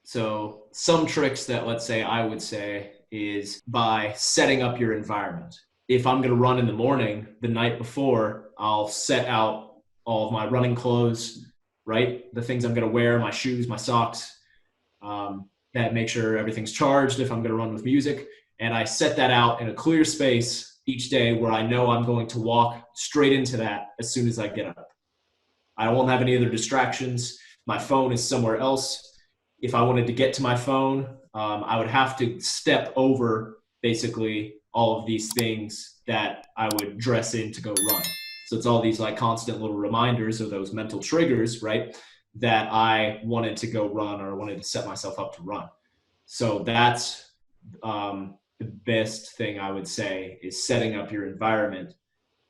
So some tricks that, let's say, I would say is by setting up your environment. If I'm going to run in the morning, the night before, I'll set out all of my running clothes, right? The things I'm going to wear, my shoes, my socks, that make sure everything's charged if I'm going to run with music. And I set that out in a clear space each day where I know I'm going to walk straight into that as soon as I get up. I won't have any other distractions. My phone is somewhere else. If I wanted to get to my phone, I would have to step over basically all of these things that I would dress in to go run. So it's all these like constant little reminders of those mental triggers, right? That I wanted to go run or wanted to set myself up to run. So that's the best thing I would say is setting up your environment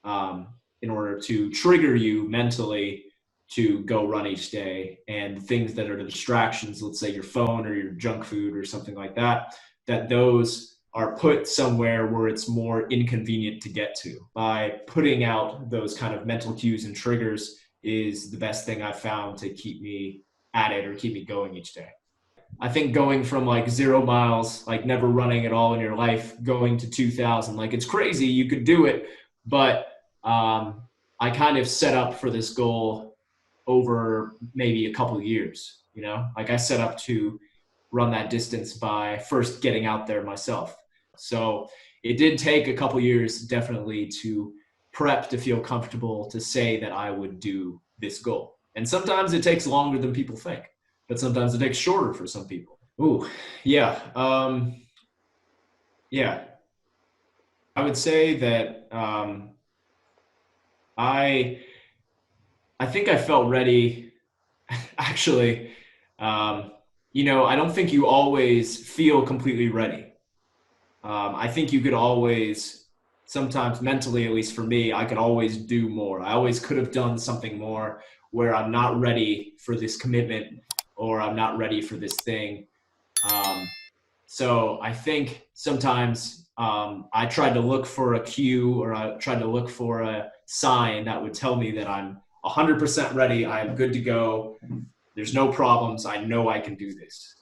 in order to trigger you mentally to go run each day, and things that are the distractions, let's say your phone or your junk food or something like that, that those are put somewhere where it's more inconvenient to get to. By putting out those kind of mental cues and triggers is the best thing I've found to keep me at it or keep me going each day. I think going from like 0 miles, like never running at all in your life, going to 2,000, like it's crazy. You could do it, but I kind of set up for this goal over maybe a couple of years, like I set up to run that distance by first getting out there myself. So it did take a couple of years definitely to prep to feel comfortable to say that I would do this goal. And sometimes it takes longer than people think, but sometimes it takes shorter for some people. Ooh, yeah. Yeah. I would say that I I think I felt ready. Actually, I don't think you always feel completely ready. I think you could always, sometimes mentally, at least for me, I could always do more. I always could have done something more where I'm not ready for this commitment or I'm not ready for this thing. Um, so I think sometimes I tried to look for a cue or I tried to look for a sign that would tell me that I'm 100% ready. I'm good to go. There's no problems. I know I can do this.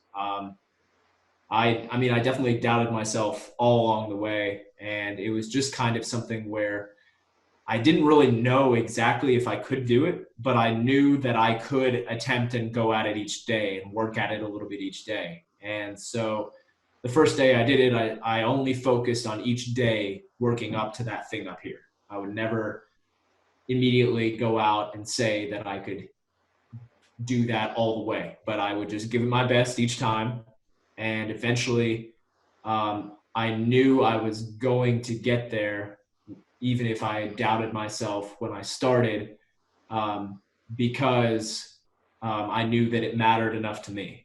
I mean, I definitely doubted myself all along the way. And it was just kind of something where I didn't really know exactly if I could do it, but I knew that I could attempt and go at it each day and work at it a little bit each day. And so the first day I did it, I only focused on each day working up to that thing up here. I would never immediately go out and say that I could do that all the way, but I would just give it my best each time. And eventually, I knew I was going to get there, even if I doubted myself when I started, because I knew that it mattered enough to me.